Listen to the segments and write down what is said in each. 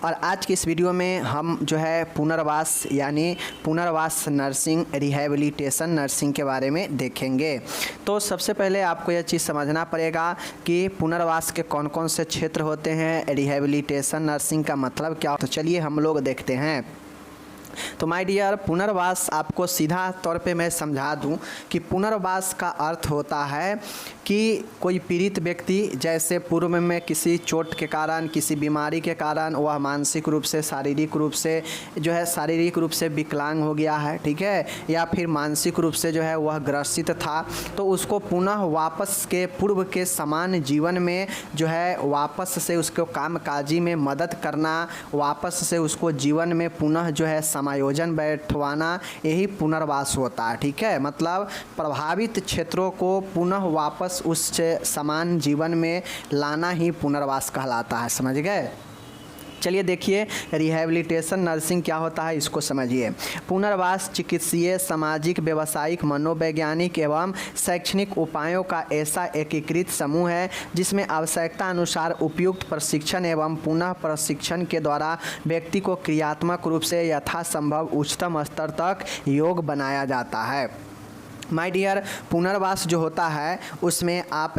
और आज की इस वीडियो में हम जो है पुनर्वास यानी पुनर्वास नर्सिंग रिहैबिलिटेशन नर्सिंग के बारे में देखेंगे। तो सबसे पहले आपको यह चीज़ समझना पड़ेगा कि पुनर्वास के कौन कौन से क्षेत्र होते हैं, रिहैबिलिटेशन नर्सिंग का मतलब क्या। तो चलिए हम लोग देखते हैं। तो माय डियर, पुनर्वास आपको सीधा तौर पे मैं समझा दूं कि पुनर्वास का अर्थ होता है कि कोई पीड़ित व्यक्ति जैसे पूर्व में किसी चोट के कारण, किसी बीमारी के कारण वह मानसिक रूप से, शारीरिक रूप से जो है शारीरिक रूप से विकलांग हो गया है, ठीक है, या फिर मानसिक रूप से जो है वह ग्रसित था, तो उसको पुनः वापस के पूर्व के समान जीवन में जो है वापस से उसको कामकाजी में मदद करना, वापस से उसको जीवन में पुनः जो है समायोजन बैठवाना, यही पुनर्वास होता है, ठीक है। मतलब प्रभावित क्षेत्रों को पुनः वापस उस समान जीवन में लाना ही पुनर्वास कहलाता है, समझ गए। चलिए देखिए रिहैबिलिटेशन नर्सिंग क्या होता है, इसको समझिए। पुनर्वास चिकित्सीय, सामाजिक, व्यावसायिक, मनोवैज्ञानिक एवं शैक्षणिक उपायों का ऐसा एकीकृत समूह है जिसमें आवश्यकता अनुसार उपयुक्त प्रशिक्षण एवं पुनः प्रशिक्षण के द्वारा व्यक्ति को क्रियात्मक रूप से यथासंभव उच्चतम स्तर तक योग बनाया जाता है। माय डियर, पुनर्वास जो होता है उसमें आप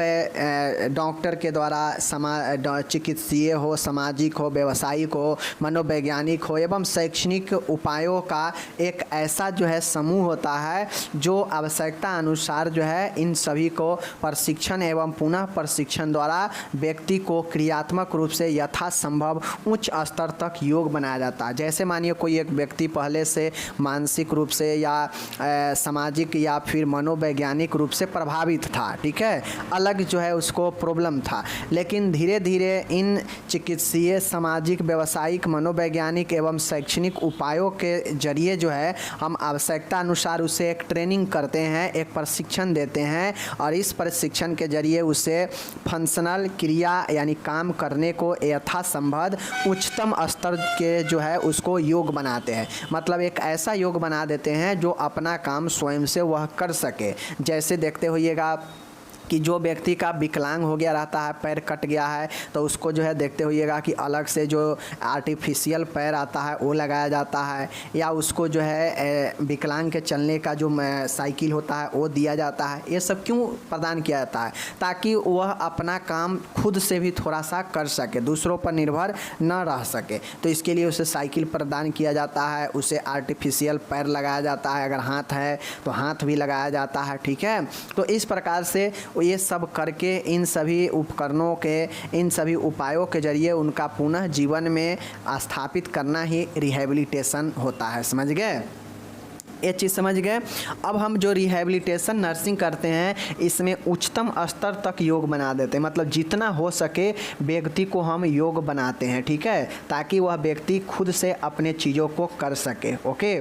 डॉक्टर के द्वारा चिकित्सीय हो, सामाजिक हो, व्यावसायिक हो, मनोवैज्ञानिक हो एवं शैक्षणिक उपायों का एक ऐसा जो है समूह होता है जो आवश्यकता अनुसार जो है इन सभी को प्रशिक्षण एवं पुनः प्रशिक्षण द्वारा व्यक्ति को क्रियात्मक रूप से यथासंभव उच्च स्तर तक योग बनाया जाता है। जैसे मानिए कोई एक व्यक्ति पहले से मानसिक रूप से या सामाजिक या फिर मनोवैज्ञानिक रूप से प्रभावित था, ठीक है, अलग जो है उसको प्रॉब्लम था, लेकिन धीरे धीरे इन चिकित्सीय, सामाजिक, व्यावसायिक, मनोवैज्ञानिक एवं शैक्षणिक उपायों के जरिए जो है हम आवश्यकता अनुसार उसे एक ट्रेनिंग करते हैं, एक प्रशिक्षण देते हैं और इस प्रशिक्षण के जरिए उसे फंक्शनल क्रिया यानी काम करने को यथासंभव उच्चतम स्तर के जो है उसको योग बनाते हैं। मतलब एक ऐसा योग बना देते हैं जो अपना काम स्वयं से वह कर सके। जैसे देखते होइएगा कि जो व्यक्ति का विकलांग हो गया रहता है, पैर कट गया है, तो उसको जो है देखते होइएगा कि अलग से जो आर्टिफिशियल पैर आता है वो लगाया जाता है, या उसको जो है विकलांग के चलने का जो साइकिल होता है वो दिया जाता है। ये सब क्यों प्रदान किया जाता है? ताकि वह अपना काम खुद से भी थोड़ा सा कर सके, दूसरों पर निर्भर न रह सके। तो इसके लिए उसे साइकिल प्रदान किया जाता है, उसे आर्टिफिशियल पैर लगाया जाता है, अगर हाथ है तो हाथ भी लगाया जाता है, ठीक है। तो इस प्रकार से ये सब करके इन सभी उपकरणों के, इन सभी उपायों के जरिए उनका पुनः जीवन में स्थापित करना ही रिहैबिलिटेशन होता है, समझ गए। ये चीज़ समझ गए। अब हम जो रिहैबिलिटेशन नर्सिंग करते हैं इसमें उच्चतम स्तर तक योग बना देते हैं, मतलब जितना हो सके व्यक्ति को हम योग बनाते हैं, ठीक है, ताकि वह व्यक्ति खुद से अपने चीज़ों को कर सके। ओके,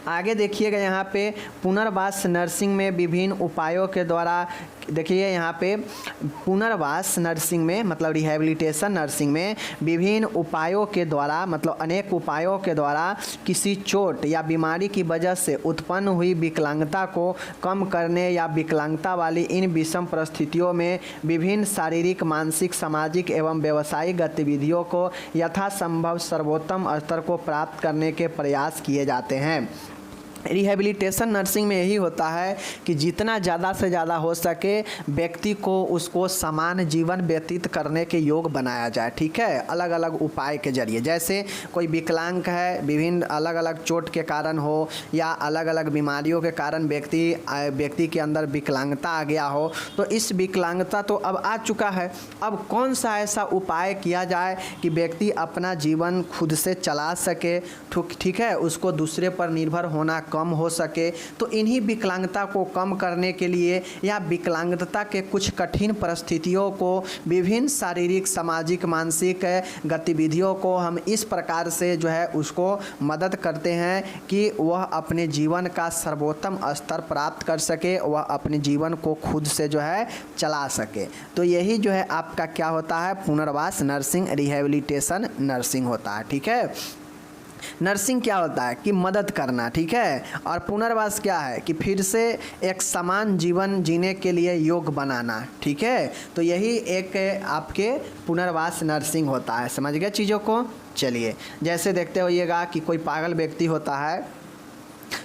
आगे देखिएगा यहाँ पे पुनर्वास नर्सिंग में विभिन्न उपायों के द्वारा, देखिए यहाँ पे पुनर्वास नर्सिंग में मतलब रिहैबिलिटेशन नर्सिंग में विभिन्न उपायों के द्वारा, मतलब अनेक उपायों के द्वारा किसी चोट या बीमारी की वजह से उत्पन्न हुई विकलांगता को कम करने या विकलांगता वाली इन विषम परिस्थितियों में विभिन्न शारीरिक, मानसिक, सामाजिक एवं व्यावसायिक गतिविधियों को यथासंभव सर्वोत्तम स्तर को प्राप्त करने के प्रयास किए जाते हैं। रिहैबिलिटेशन नर्सिंग में यही होता है कि जितना ज़्यादा से ज़्यादा हो सके व्यक्ति को उसको समान जीवन व्यतीत करने के योग बनाया जाए, ठीक है, अलग अलग उपाय के जरिए। जैसे कोई विकलांग है, विभिन्न अलग अलग चोट के कारण हो या अलग अलग बीमारियों के कारण व्यक्ति के अंदर विकलांगता आ गया हो, तो इस विकलांगता तो अब आ चुका है, अब कौन सा ऐसा उपाय किया जाए कि व्यक्ति अपना जीवन खुद से चला सके, ठीक है, उसको दूसरे पर निर्भर होना कम हो सके। तो इन्हीं विकलांगता को कम करने के लिए या विकलांगता के कुछ कठिन परिस्थितियों को, विभिन्न शारीरिक, सामाजिक, मानसिक गतिविधियों को हम इस प्रकार से जो है उसको मदद करते हैं कि वह अपने जीवन का सर्वोत्तम स्तर प्राप्त कर सके, वह अपने जीवन को खुद से जो है चला सके। तो यही जो है आपका क्या होता है, पुनर्वास नर्सिंग, रिहैबिलिटेशन नर्सिंग होता है, ठीक है। नर्सिंग क्या होता है कि मदद करना, ठीक है। और पुनर्वास क्या है कि फिर से एक समान जीवन जीने के लिए योग बनाना, ठीक है। तो यही एक आपके पुनर्वास नर्सिंग होता है। समझ गए चीज़ों को। चलिए, जैसे देखते होइएगा कि कोई पागल व्यक्ति होता है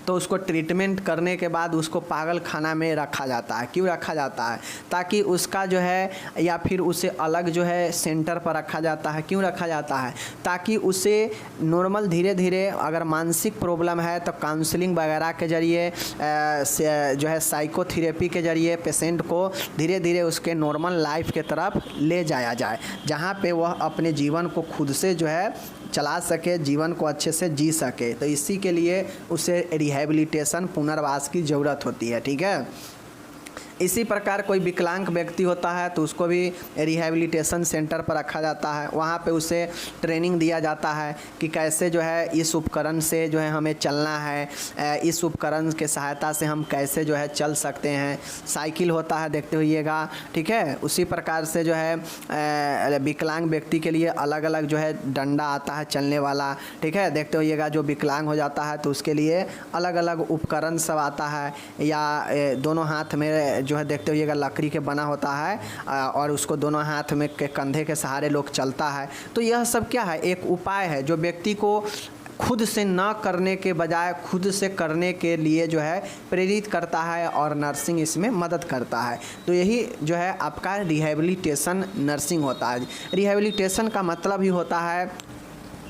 तो उसको ट्रीटमेंट करने के बाद उसको पागल खाना में रखा जाता है। क्यों रखा जाता है? ताकि उसका जो है, या फिर उसे अलग जो है सेंटर पर रखा जाता है। क्यों रखा जाता है? ताकि उसे नॉर्मल धीरे धीरे, अगर मानसिक प्रॉब्लम है तो काउंसलिंग वगैरह के ज़रिए जो है साइकोथेरेपी के ज़रिए पेशेंट को धीरे धीरे उसके नॉर्मल लाइफ के तरफ ले जाया जाए, जहाँ पे वह अपने जीवन को खुद से जो है चला सके, जीवन को अच्छे से जी सके। तो इसी के लिए उसे रिहैबिलिटेशन, पुनर्वास की ज़रूरत होती है, ठीक है। इसी प्रकार कोई विकलांग व्यक्ति होता है तो उसको भी रिहैबिलिटेशन सेंटर पर रखा जाता है। वहाँ पे उसे ट्रेनिंग दिया जाता है कि कैसे जो है इस उपकरण से जो है हमें चलना है, इस उपकरण के सहायता से हम कैसे जो है चल सकते हैं। साइकिल होता है, देखते होइएगा, ठीक है। उसी प्रकार से जो है विकलांग व्यक्ति के लिए अलग अलग जो है डंडा आता है चलने वाला, ठीक है। देखते होइएगा जो विकलांग हो जाता है तो उसके लिए अलग अलग उपकरण सब आता है, या दोनों हाथ में जो है देखते होइएगा लकड़ी के बना होता है और उसको दोनों हाथ में के कंधे के सहारे लोग चलता है। तो यह सब क्या है? एक उपाय है जो व्यक्ति को खुद से न करने के बजाय खुद से करने के लिए जो है प्रेरित करता है, और नर्सिंग इसमें मदद करता है। तो यही जो है आपका रिहैबिलिटेशन नर्सिंग होता है। रिहैबिलिटेशन का मतलब ही होता है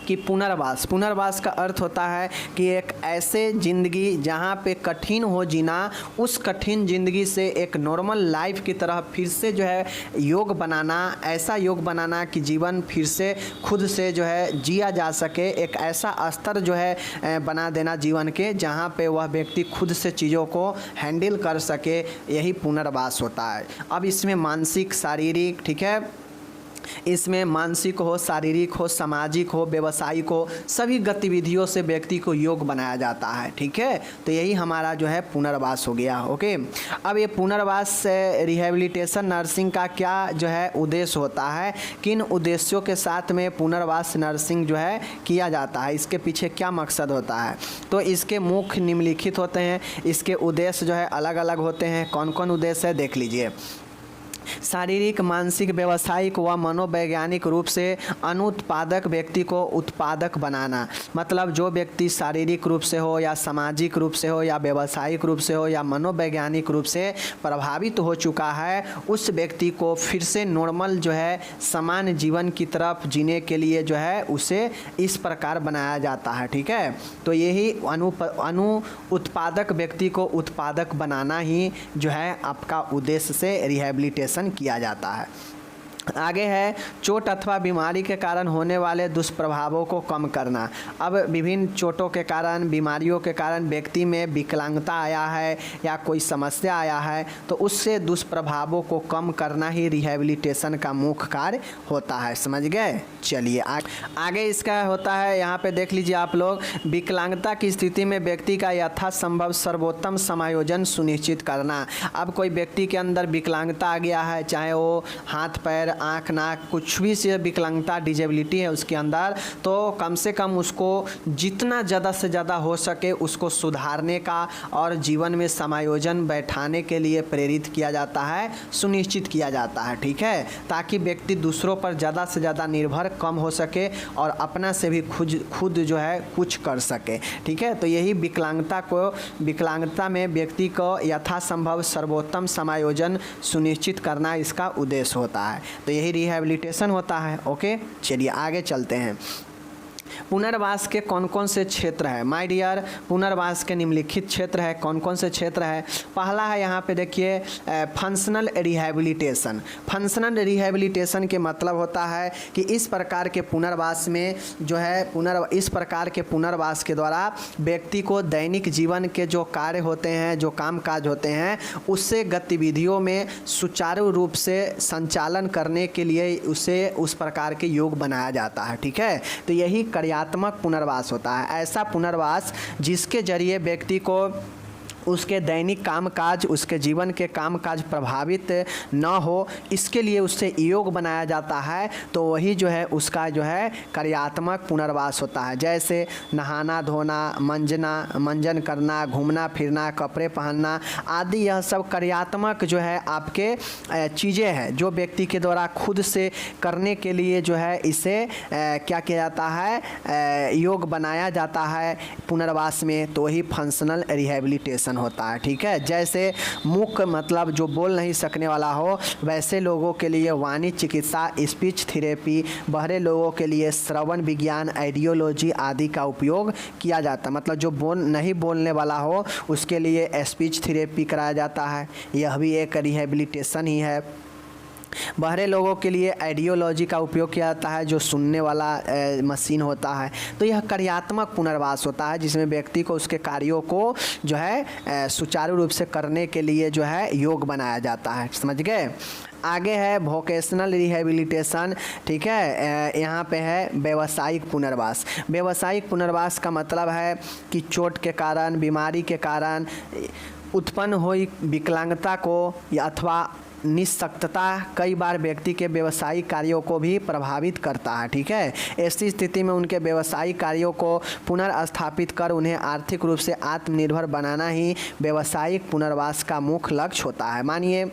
कि पुनर्वास। पुनर्वास का अर्थ होता है कि एक ऐसे ज़िंदगी जहाँ पे कठिन हो जीना, उस कठिन ज़िंदगी से एक नॉर्मल लाइफ की तरह फिर से जो है योग बनाना, ऐसा योग बनाना कि जीवन फिर से खुद से जो है जिया जा सके। एक ऐसा स्तर जो है बना देना जीवन के, जहाँ पे वह व्यक्ति खुद से चीज़ों को हैंडल कर सके, यही पुनर्वास होता है। अब इसमें मानसिक, शारीरिक, ठीक है, इसमें मानसिक हो, शारीरिक हो, सामाजिक हो, व्यावसायिक हो, सभी गतिविधियों से व्यक्ति को योग बनाया जाता है, ठीक है। तो यही हमारा जो है पुनर्वास हो गया। ओके, अब ये पुनर्वास रिहैबिलिटेशन नर्सिंग का क्या जो है उद्देश्य होता है, किन उद्देश्यों के साथ में पुनर्वास नर्सिंग जो है किया जाता है, इसके पीछे क्या मकसद होता है। तो इसके मुख्य निम्नलिखित होते हैं। इसके उद्देश्य जो है अलग अलग होते हैं। कौन कौन उद्देश्य है देख लीजिए। शारीरिक, मानसिक, व्यावसायिक व मनोवैज्ञानिक रूप से अनुत्पादक व्यक्ति को उत्पादक बनाना। मतलब जो व्यक्ति शारीरिक रूप से हो, या सामाजिक रूप से हो, या व्यावसायिक रूप से हो, या मनोवैज्ञानिक रूप से प्रभावित हो चुका है, उस व्यक्ति को फिर से नॉर्मल जो है समान जीवन की तरफ जीने के लिए जो है उसे इस प्रकार बनाया जाता है, ठीक है। तो यही उत्पादक व्यक्ति को उत्पादक बनाना ही जो है आपका उद्देश्य से रिहैबिलिटेशन किया जाता है। आगे है चोट अथवा बीमारी के कारण होने वाले दुष्प्रभावों को कम करना। अब विभिन्न चोटों के कारण, बीमारियों के कारण व्यक्ति में विकलांगता आया है या कोई समस्या आया है, तो उससे दुष्प्रभावों को कम करना ही रिहैबिलिटेशन का मुख्य कार्य होता है। समझ गए। चलिए आगे इसका होता है, यहाँ पे देख लीजिए आप लोग, विकलांगता की स्थिति में व्यक्ति का यथासंभव सर्वोत्तम समायोजन सुनिश्चित करना। अब कोई व्यक्ति के अंदर विकलांगता आ गया है, चाहे वो हाथ पैर, आँख, नाक, कुछ भी से विकलांगता, डिजेबिलिटी है उसके अंदर, तो कम से कम उसको जितना ज़्यादा से ज़्यादा हो सके उसको सुधारने का और जीवन में समायोजन बैठाने के लिए प्रेरित किया जाता है, सुनिश्चित किया जाता है, ठीक है। ताकि व्यक्ति दूसरों पर ज़्यादा से ज़्यादा निर्भर कम हो सके और अपना से भी खुद जो है कुछ कर सके, ठीक है। तो यही विकलांगता में व्यक्ति को यथासंभव सर्वोत्तम समायोजन सुनिश्चित करना इसका उद्देश्य होता है। तो यही रिहैबिलिटेशन होता है। ओके, चलिए आगे चलते हैं। पुनर्वास के कौन कौन से क्षेत्र है माय डियर। पुनर्वास के निम्नलिखित क्षेत्र है। कौन कौन से क्षेत्र है? पहला है यहाँ पे देखिए फंक्शनल रिहैबिलिटेशन। फंक्शनल रिहैबिलिटेशन के मतलब होता है कि इस प्रकार के पुनर्वास में जो है इस प्रकार के पुनर्वास के द्वारा व्यक्ति को दैनिक जीवन के जो कार्य होते हैं, जो काम काज होते हैं, उससे गतिविधियों में सुचारू रूप से संचालन करने के लिए उसे उस प्रकार के योग बनाया जाता है, ठीक है। तो यही कार्यात्मक पुनर्वास होता है। ऐसा पुनर्वास जिसके जरिए व्यक्ति को उसके दैनिक कामकाज, उसके जीवन के कामकाज प्रभावित न हो, इसके लिए उससे योग बनाया जाता है। तो वही जो है उसका जो है कार्यात्मक पुनर्वास होता है। जैसे नहाना धोना, मंजन करना, घूमना फिरना, कपड़े पहनना आदि, यह सब कार्यात्मक जो है आपके चीज़ें हैं जो व्यक्ति के द्वारा खुद से करने के लिए जो है इसे क्या किया जाता है, योग बनाया जाता है पुनर्वास में। तो वही फंक्शनल रिहैबिलिटेशन होता है। ठीक है, जैसे मूक मतलब जो बोल नहीं सकने वाला हो, वैसे लोगों के लिए वाणी चिकित्सा, स्पीच थेरेपी, बहरे लोगों के लिए श्रवण विज्ञान, आइडियोलॉजी आदि का उपयोग किया जाता है। मतलब जो नहीं बोलने वाला हो उसके लिए स्पीच थेरेपी कराया जाता है, यह भी एक रिहैबिलिटेशन ही है। बहरे लोगों के लिए आइडियोलॉजी का उपयोग किया जाता है, जो सुनने वाला मशीन होता है। तो यह कार्यात्मक पुनर्वास होता है जिसमें व्यक्ति को उसके कार्यों को जो है सुचारू रूप से करने के लिए जो है योग बनाया जाता है। समझ गए। आगे है वोकेशनल रिहैबिलिटेशन। ठीक है, यहाँ पे है व्यावसायिक पुनर्वास। व्यावसायिक पुनर्वास का मतलब है कि चोट के कारण, बीमारी के कारण उत्पन्न हुई विकलांगता को या अथवा निःशक्तता कई बार व्यक्ति के व्यवसायिक कार्यों को भी प्रभावित करता है। ठीक है, ऐसी स्थिति में उनके व्यवसायिक कार्यों को पुनर्स्थापित कर उन्हें आर्थिक रूप से आत्मनिर्भर बनाना ही व्यावसायिक पुनर्वास का मुख्य लक्ष्य होता है। मानिए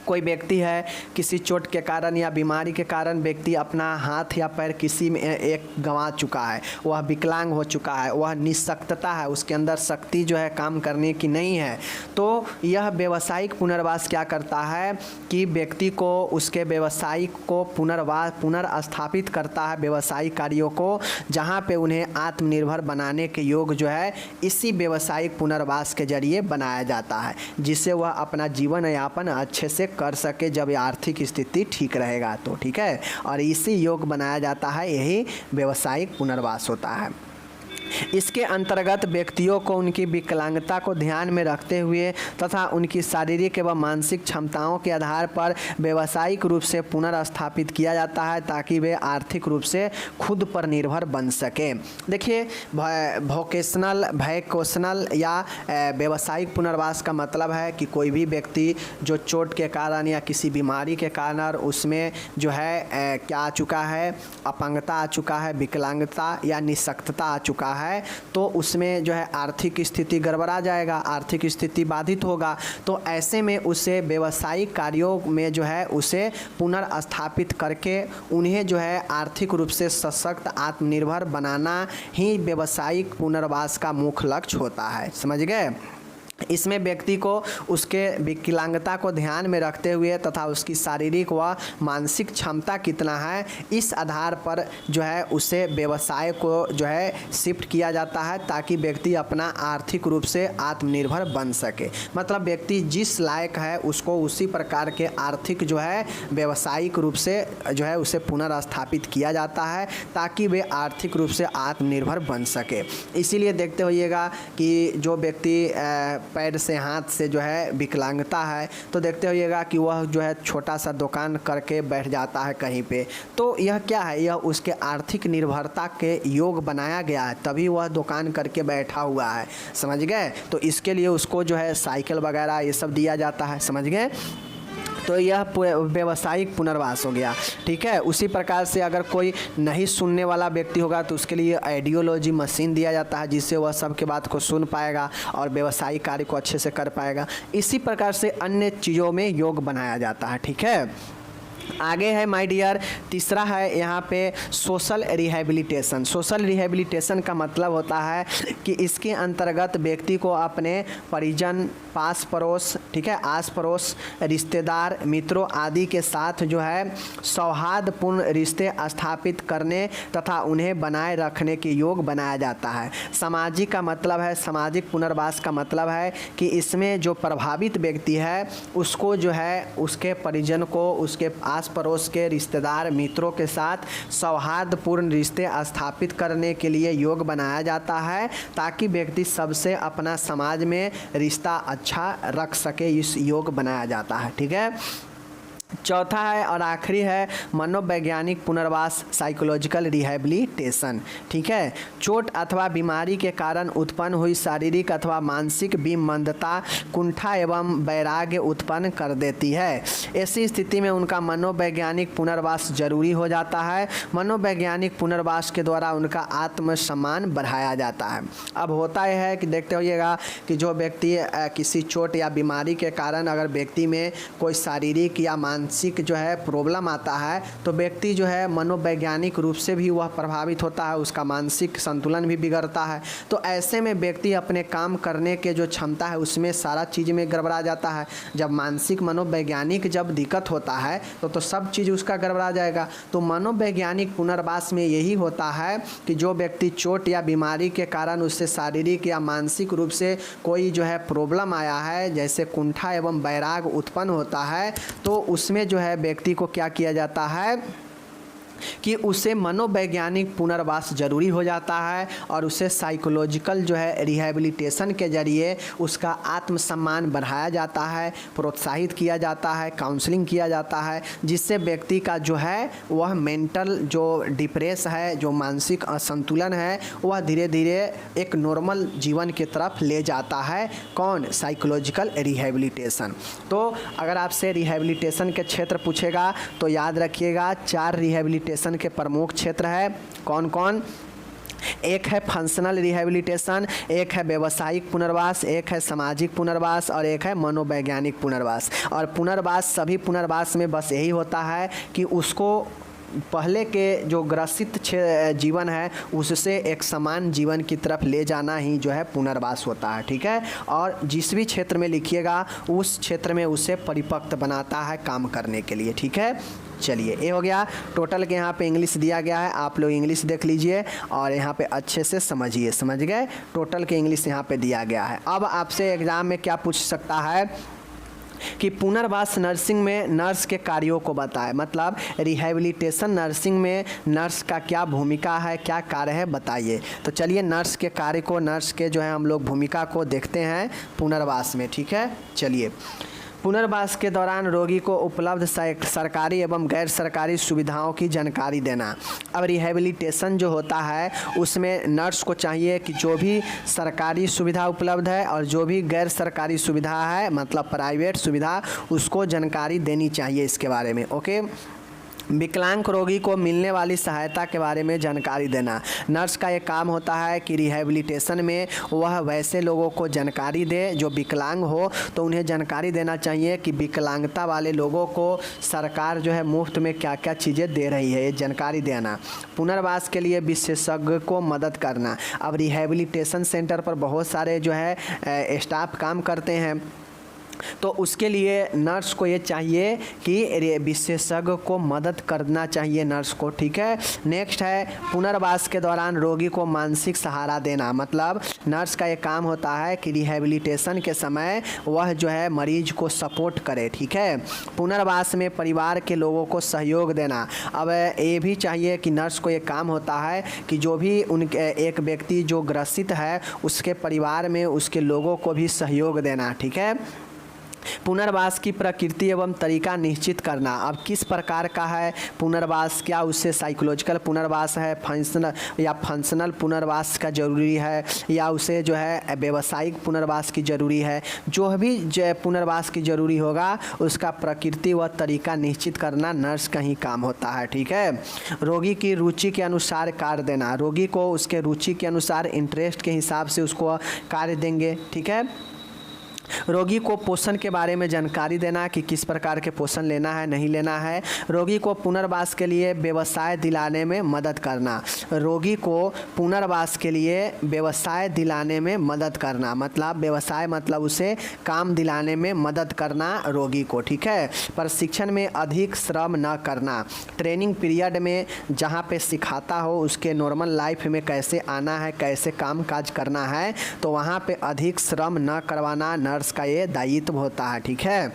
कोई व्यक्ति है, किसी चोट के कारण या बीमारी के कारण व्यक्ति अपना हाथ या पैर किसी में एक गंवा चुका है, वह विकलांग हो चुका है, वह निःशक्तता है, उसके अंदर शक्ति जो है काम करने की नहीं है। तो यह व्यावसायिक पुनर्वास क्या करता है कि व्यक्ति को उसके व्यवसायिक को पुनर्स्थापित करता है, व्यवसायिक कार्यों को, जहाँ पे उन्हें आत्मनिर्भर बनाने के योग जो है इसी व्यावसायिक पुनर्वास के जरिए बनाया जाता है, जिससे वह अपना जीवन यापन अच्छे से कर सके जब आर्थिक स्थिति ठीक रहेगा तो। ठीक है, और इसी योग बनाया जाता है, यही व्यावसायिक पुनर्वास होता है। इसके अंतर्गत व्यक्तियों को उनकी विकलांगता को ध्यान में रखते हुए तथा उनकी शारीरिक एवं मानसिक क्षमताओं के आधार पर व्यावसायिक रूप से पुनर्स्थापित किया जाता है ताकि वे आर्थिक रूप से खुद पर निर्भर बन सके। देखिए, वोकेशनल या व्यावसायिक पुनर्वास का मतलब है कि कोई भी व्यक्ति जो चोट के कारण या किसी बीमारी के कारण उसमें जो है क्या आ चुका है, अपंगता आ चुका है, विकलांगता या निःशक्तता आ चुका है, तो उसमें जो है आर्थिक स्थिति गड़बड़ा जाएगा, आर्थिक स्थिति बाधित होगा। तो ऐसे में उसे व्यावसायिक कार्यों में जो है उसे पुनर्स्थापित करके उन्हें जो है आर्थिक रूप से सशक्त आत्मनिर्भर बनाना ही व्यावसायिक पुनर्वास का मुख्य लक्ष्य होता है। समझ गए। इसमें व्यक्ति को उसके विकलांगता को ध्यान में रखते हुए तथा उसकी शारीरिक व मानसिक क्षमता कितना है इस आधार पर जो है उसे व्यवसाय को जो है शिफ्ट किया जाता है ताकि व्यक्ति अपना आर्थिक रूप से आत्मनिर्भर बन सके। मतलब व्यक्ति जिस लायक है उसको उसी प्रकार के आर्थिक जो है व्यावसायिक रूप से जो है उसे पुनर्स्थापित किया जाता है ताकि वे आर्थिक रूप से आत्मनिर्भर बन सके। इसीलिए देखते होइएगा कि जो व्यक्ति पैर से हाथ से जो है विकलांगता है तो देखते होइएगा कि वह जो है छोटा सा दुकान करके बैठ जाता है कहीं पे। तो यह क्या है, यह उसके आर्थिक निर्भरता के योग बनाया गया है, तभी वह दुकान करके बैठा हुआ है। समझ गए। तो इसके लिए उसको जो है साइकिल वगैरह ये सब दिया जाता है। समझ गए। तो यह व्यावसायिक पुनर्वास हो गया। ठीक है। उसी प्रकार से अगर कोई नहीं सुनने वाला व्यक्ति होगा तो उसके लिए आइडियोलॉजी मशीन दिया जाता है जिससे वह सबके बात को सुन पाएगा और व्यावसायिक कार्य को अच्छे से कर पाएगा। इसी प्रकार से अन्य चीज़ों में योग बनाया जाता है। ठीक है। आगे है माय डियर, तीसरा है यहाँ पे सोशल रिहैबिलिटेशन। सोशल रिहैबिलिटेशन का मतलब होता है कि इसके अंतर्गत व्यक्ति को अपने परिजन, पास पड़ोस, ठीक है, आस पड़ोस, रिश्तेदार, मित्रों आदि के साथ जो है सौहार्दपूर्ण रिश्ते स्थापित करने तथा उन्हें बनाए रखने के योग बनाया जाता है। सामाजिक का मतलब है, सामाजिक पुनर्वास का मतलब है कि इसमें जो प्रभावित व्यक्ति है उसको जो है उसके परिजन को, उसके आस पड़ोस के रिश्तेदार, मित्रों के साथ सौहार्दपूर्ण रिश्ते स्थापित करने के लिए योग बनाया जाता है ताकि व्यक्ति सबसे अपना समाज में रिश्ता अच्छा रख सके। इस योग बनाया जाता है। ठीक है। चौथा है और आखिरी है मनोवैज्ञानिक पुनर्वास, साइकोलॉजिकल रिहैबिलिटेशन। ठीक है, चोट अथवा बीमारी के कारण उत्पन्न हुई शारीरिक अथवा मानसिक विमंदता कुंठा एवं वैराग्य उत्पन्न कर देती है। ऐसी स्थिति में उनका मनोवैज्ञानिक पुनर्वास जरूरी हो जाता है। मनोवैज्ञानिक पुनर्वास के द्वारा उनका आत्मसम्मान बढ़ाया जाता है। अब होता यह है कि देखते होइएगा कि जो व्यक्ति किसी चोट या बीमारी के कारण अगर व्यक्ति में कोई शारीरिक या मानसिक जो है प्रॉब्लम आता है तो व्यक्ति जो है मनोवैज्ञानिक रूप से भी वह प्रभावित होता है, उसका मानसिक संतुलन भी बिगड़ता है। तो ऐसे में व्यक्ति अपने काम करने के जो क्षमता है उसमें सारा चीज़ में गड़बड़ा जाता है। जब मानसिक मनोवैज्ञानिक जब दिक्कत होता है तो सब चीज़ उसका गड़बड़ा जाएगा। तो मनोवैज्ञानिक पुनर्वास में यही होता है कि जो व्यक्ति चोट या बीमारी के कारण उससे शारीरिक या मानसिक रूप से कोई जो है प्रॉब्लम आया है, जैसे कुंठा एवं वैराग उत्पन्न होता है, तो उसमें जो है व्यक्ति को क्या किया जाता है कि उसे मनोवैज्ञानिक पुनर्वास जरूरी हो जाता है और उसे साइकोलॉजिकल जो है रिहैबिलिटेशन के जरिए उसका आत्मसम्मान बढ़ाया जाता है, प्रोत्साहित किया जाता है, काउंसलिंग किया जाता है, जिससे व्यक्ति का जो है वह मेंटल जो डिप्रेस है, जो मानसिक असंतुलन है, वह धीरे धीरे एक नॉर्मल जीवन की तरफ ले जाता है। कौन? Psychological rehabilitation. तो अगर आपसे रिहैबिलिटेशन के क्षेत्र पूछेगा तो याद रखिएगा 4 रिहैबिलिटेशन के प्रमुख क्षेत्र है। कौन कौन? एक है फंक्शनल रिहैबिलिटेशन, एक है व्यावसायिक पुनर्वास, एक है सामाजिक पुनर्वास और एक है मनोवैज्ञानिक पुनर्वास। और पुनर्वास सभी पुनर्वास में बस यही होता है कि उसको पहले के जो ग्रसित जीवन है उससे एक समान जीवन की तरफ ले जाना ही जो है पुनर्वास होता है। ठीक है, और जिस भी क्षेत्र में लिखिएगा उस क्षेत्र में उसे परिपक्व बनाता है काम करने के लिए। ठीक है, चलिए ये हो गया। टोटल के यहाँ पे इंग्लिश दिया गया है, आप लोग इंग्लिश देख लीजिए और यहाँ पे अच्छे से समझिए। समझ गए? टोटल के इंग्लिश यहाँ पे दिया गया है। अब आपसे एग्ज़ाम में क्या पूछ सकता है कि पुनर्वास नर्सिंग में नर्स के कार्यों को बताएं, मतलब रिहैबिलिटेशन नर्सिंग में नर्स का क्या भूमिका है, क्या कार्य है, बताइए। तो चलिए नर्स के कार्य को, नर्स के जो है हम लोग भूमिका को देखते हैं पुनर्वास में। ठीक है, चलिए। पुनर्वास के दौरान रोगी को उपलब्ध सरकारी एवं गैर सरकारी सुविधाओं की जानकारी देना। अब रिहैबिलिटेशन जो होता है उसमें नर्स को चाहिए कि जो भी सरकारी सुविधा उपलब्ध है और जो भी गैर सरकारी सुविधा है, मतलब प्राइवेट सुविधा, उसको जानकारी देनी चाहिए इसके बारे में। ओके। विकलांग रोगी को मिलने वाली सहायता के बारे में जानकारी देना। नर्स का ये काम होता है कि रिहैबिलिटेशन में वह वैसे लोगों को जानकारी दे जो विकलांग हो, तो उन्हें जानकारी देना चाहिए कि विकलांगता वाले लोगों को सरकार जो है मुफ्त में क्या क्या चीज़ें दे रही है, ये जानकारी देना। पुनर्वास के लिए विशेषज्ञ को मदद करना। अब रिहैबिलिटेशन सेंटर पर बहुत सारे जो है स्टाफ काम करते हैं, तो उसके लिए नर्स को ये चाहिए कि विशेषज्ञ को मदद करना चाहिए नर्स को। ठीक है। नेक्स्ट है पुनर्वास के दौरान रोगी को मानसिक सहारा देना। मतलब नर्स का ये काम होता है कि रिहैबिलिटेशन के समय वह जो है मरीज को सपोर्ट करे। ठीक है। पुनर्वास में परिवार के लोगों को सहयोग देना। अब ये भी चाहिए कि नर्स को ये काम होता है कि जो भी उनके एक व्यक्ति जो ग्रसित है उसके परिवार में उसके लोगों को भी सहयोग देना। ठीक है। पुनर्वास की प्रकृति एवं तरीका निश्चित करना। अब किस प्रकार का है पुनर्वास, क्या उससे साइकोलॉजिकल पुनर्वास है, फंक्शनल पुनर्वास का जरूरी है, या उसे जो है व्यावसायिक पुनर्वास की ज़रूरी है। जो भी पुनर्वास की ज़रूरी होगा उसका प्रकृति व तरीका निश्चित करना नर्स का ही काम होता है। ठीक है। रोगी की रुचि के अनुसार कार्य देना। रोगी को उसके रुचि के अनुसार, इंटरेस्ट के हिसाब से उसको कार्य देंगे। ठीक है। रोगी को पोषण के बारे में जानकारी देना कि किस प्रकार के पोषण लेना है, नहीं लेना है। रोगी को पुनर्वास के लिए व्यवसाय दिलाने में मदद करना। रोगी को पुनर्वास के लिए व्यवसाय दिलाने में मदद करना, मतलब व्यवसाय मतलब उसे काम दिलाने में मदद करना रोगी को। ठीक है। प्रशिक्षण में अधिक श्रम न करना। ट्रेनिंग पीरियड में जहाँ पे सिखाता हो उसके नॉर्मल लाइफ में कैसे आना है, कैसे काम काज करना है, तो वहाँ पे अधिक श्रम न करवाना नर्स का ये दायित्व होता है। ठीक है।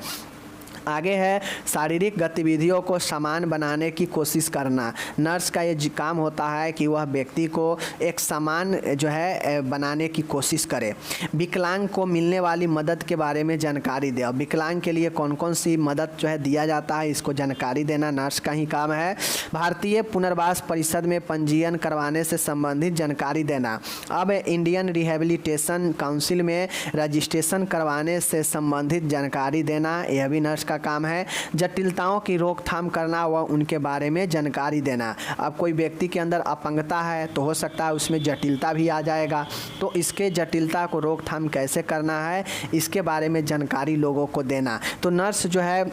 आगे है शारीरिक गतिविधियों को समान बनाने की कोशिश करना। नर्स का ये काम होता है कि वह व्यक्ति को एक समान जो है बनाने की कोशिश करे। विकलांग को मिलने वाली मदद के बारे में जानकारी दे। और विकलांग के लिए कौन कौन सी मदद जो है दिया जाता है, इसको जानकारी देना नर्स का ही काम है। भारतीय पुनर्वास परिषद में पंजीयन करवाने से संबंधित जानकारी देना। अब इंडियन रिहेबिलिटेशन काउंसिल में रजिस्ट्रेशन करवाने से संबंधित जानकारी देना, यह भी नर्स का काम है। जटिलताओं की रोकथाम करना व उनके बारे में जानकारी देना। अब कोई व्यक्ति के अंदर अपंगता है तो हो सकता है उसमें जटिलता भी आ जाएगा, तो इसके जटिलता को रोकथाम कैसे करना है इसके बारे में जानकारी लोगों को देना। तो नर्स जो है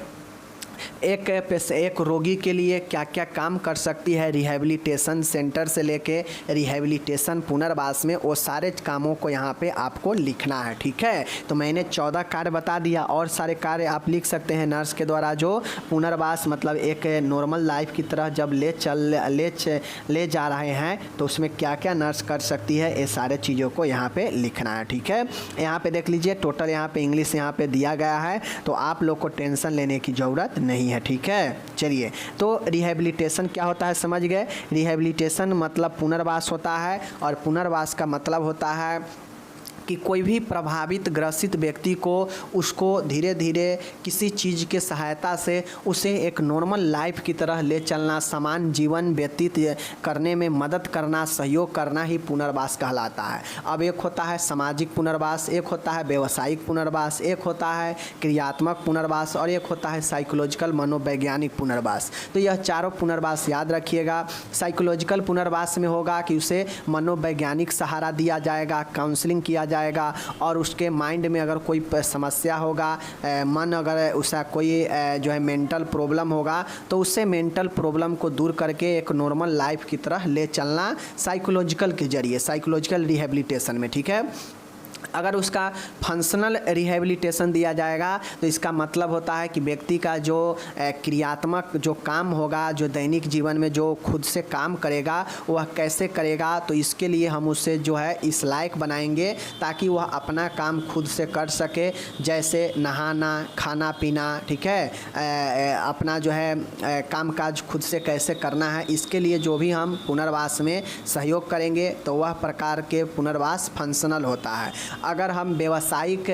एक रोगी के लिए क्या क्या काम कर सकती है, रिहेबिलिटेशन सेंटर से लेके रिहेबिलिटेशन पुनर्वास में, वो सारे कामों को यहाँ पे आपको लिखना है। ठीक है, तो मैंने 14 कार्य बता दिया, और सारे कार्य आप लिख सकते हैं नर्स के द्वारा जो पुनर्वास मतलब एक नॉर्मल लाइफ की तरह जब ले जा रहे हैं तो उसमें क्या क्या नर्स कर सकती है, ये सारे चीज़ों को यहाँ पे लिखना है। ठीक है, यहाँ पे देख लीजिए टोटल यहाँ पे इंग्लिश यहाँ पे दिया गया है, तो आप लोग को टेंशन लेने की ज़रूरत नहीं है। ठीक है, चलिए, तो रिहेबिलिटेशन क्या होता है समझ गए। रिहेबिलिटेशन मतलब पुनर्वास होता है, और पुनर्वास का मतलब होता है कि कोई भी प्रभावित ग्रसित व्यक्ति को उसको धीरे धीरे किसी चीज़ के सहायता से उसे एक नॉर्मल लाइफ की तरह ले चलना, समान जीवन व्यतीत करने में मदद करना, सहयोग करना ही पुनर्वास कहलाता है। अब एक होता है सामाजिक पुनर्वास, एक होता है व्यवसायिक पुनर्वास, एक होता है क्रियात्मक पुनर्वास, और एक होता है साइकोलॉजिकल मनोवैज्ञानिक पुनर्वास। तो यह चारों पुनर्वास याद रखिएगा। साइकोलॉजिकल पुनर्वास में होगा कि उसे मनोवैज्ञानिक सहारा दिया जाएगा, काउंसलिंग किया जाएगा, और उसके माइंड में अगर कोई समस्या होगा, मन अगर उसका कोई जो है मेंटल प्रॉब्लम होगा, तो उससे मेंटल प्रॉब्लम को दूर करके एक नॉर्मल लाइफ की तरह ले चलना साइकोलॉजिकल के जरिए, साइकोलॉजिकल रिहेबिलिटेशन में। ठीक है, अगर उसका फंक्शनल रिहेबिलिटेशन दिया जाएगा तो इसका मतलब होता है कि व्यक्ति का जो क्रियात्मक जो काम होगा, जो दैनिक जीवन में जो खुद से काम करेगा वह कैसे करेगा, तो इसके लिए हम उसे जो है इस लायक बनाएंगे ताकि वह अपना काम खुद से कर सके, जैसे नहाना, खाना पीना। ठीक है, अपना जो है काम काज खुद से कैसे करना है, इसके लिए जो भी हम पुनर्वास में सहयोग करेंगे तो वह प्रकार के पुनर्वास फंक्शनल होता है। अगर हम व्यवसायिक,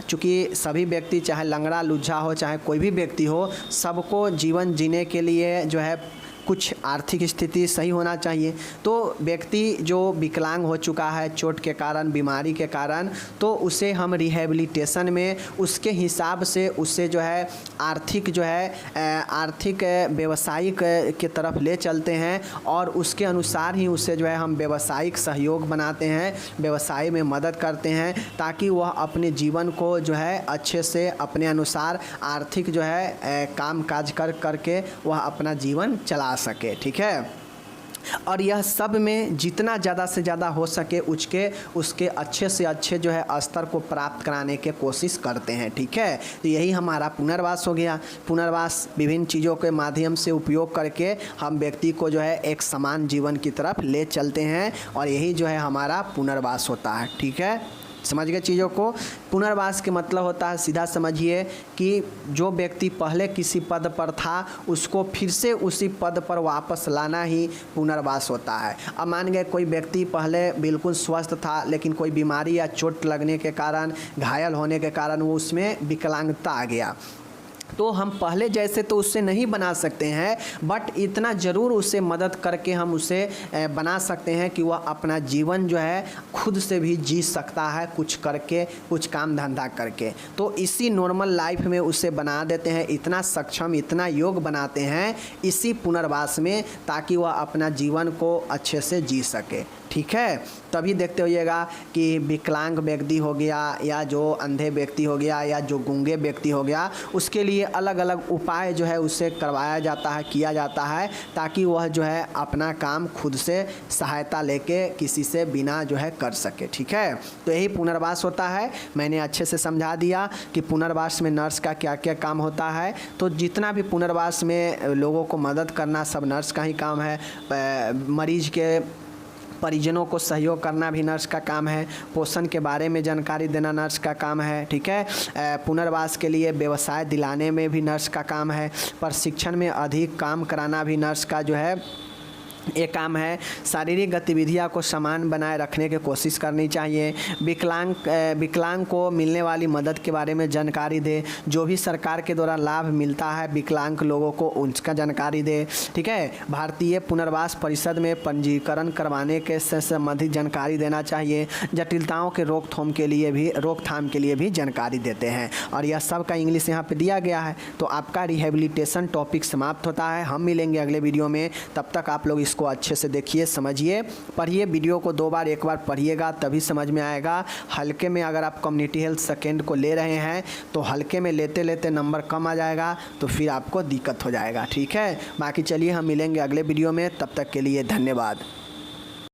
चूँकि सभी व्यक्ति चाहे लंगड़ा लुझा हो चाहे कोई भी व्यक्ति हो, सबको जीवन जीने के लिए जो है कुछ आर्थिक स्थिति सही होना चाहिए। तो व्यक्ति जो विकलांग हो चुका है चोट के कारण, बीमारी के कारण, तो उसे हम रिहेबिलिटेशन में उसके हिसाब से उससे जो है आर्थिक जो है आर्थिक व्यवसायिक के तरफ ले चलते हैं, और उसके अनुसार ही उससे जो है हम व्यवसायिक सहयोग बनाते हैं, व्यवसाय में मदद करते हैं, ताकि वह अपने जीवन को जो है अच्छे से अपने अनुसार आर्थिक जो है काम काज करके वह अपना जीवन चला सके। ठीक है, और यह सब में जितना ज़्यादा से ज़्यादा हो सके उसके अच्छे से अच्छे जो है स्तर को प्राप्त कराने के कोशिश करते हैं। ठीक है, तो यही हमारा पुनर्वास हो गया। पुनर्वास विभिन्न चीज़ों के माध्यम से उपयोग करके हम व्यक्ति को जो है एक समान जीवन की तरफ ले चलते हैं, और यही जो है हमारा पुनर्वास होता है। ठीक है, समझ गए चीज़ों को। पुनर्वास के मतलब होता है, सीधा समझिए कि जो व्यक्ति पहले किसी पद पर था उसको फिर से उसी पद पर वापस लाना ही पुनर्वास होता है। अब मान गए कोई व्यक्ति पहले बिल्कुल स्वस्थ था, लेकिन कोई बीमारी या चोट लगने के कारण, घायल होने के कारण वो उसमें विकलांगता आ गया, तो हम पहले जैसे तो उससे नहीं बना सकते हैं, बट इतना ज़रूर उससे मदद करके हम उसे बना सकते हैं कि वह अपना जीवन जो है खुद से भी जी सकता है, कुछ करके, कुछ काम धंधा करके। तो इसी नॉर्मल लाइफ में उसे बना देते हैं, इतना सक्षम, इतना योग्य बनाते हैं इसी पुनर्वास में, ताकि वह अपना जीवन को अच्छे से जी सके। ठीक है, तभी देखते होइएगा कि विकलांग व्यक्ति हो गया, या जो अंधे व्यक्ति हो गया, या जो गूंगे व्यक्ति हो गया, उसके लिए अलग अलग उपाय जो है उससे करवाया जाता है, किया जाता है, ताकि वह जो है अपना काम खुद से सहायता लेके किसी से बिना जो है कर सके। ठीक है, तो यही पुनर्वास होता है। मैंने अच्छे से समझा दिया कि पुनर्वास में नर्स का क्या क्या काम होता है। तो जितना भी पुनर्वास में लोगों को मदद करना सब नर्स का ही काम है। मरीज के परिजनों को सहयोग करना भी नर्स का काम है। पोषण के बारे में जानकारी देना नर्स का काम है, ठीक है। पुनर्वास के लिए व्यवसाय दिलाने में भी नर्स का काम है। प्रशिक्षण में अधिक काम कराना भी नर्स का जो है एक काम है। शारीरिक गतिविधियां को समान बनाए रखने की कोशिश करनी चाहिए। विकलांग को मिलने वाली मदद के बारे में जानकारी दे। जो भी सरकार के द्वारा लाभ मिलता है विकलांग लोगों को उसका जानकारी दे, ठीक है। भारतीय पुनर्वास परिषद में पंजीकरण करवाने के से संबंधित जानकारी देना चाहिए। जटिलताओं के रोकथाम के लिए भी जानकारी देते हैं। और यह सब का इंग्लिश यहाँ पे दिया गया है। तो आपका रिहेबिलिटेशन टॉपिक समाप्त होता है। हम मिलेंगे अगले वीडियो में, तब तक आप लोग को अच्छे से देखिए, समझिए, पढ़िए। वीडियो को एक बार पढ़िएगा तभी समझ में आएगा। हल्के में अगर आप कम्युनिटी हेल्थ सेकेंड को ले रहे हैं तो हल्के में लेते लेते नंबर कम आ जाएगा, तो फिर आपको दिक्कत हो जाएगा, ठीक है। बाकी चलिए हम मिलेंगे अगले वीडियो में, तब तक के लिए धन्यवाद।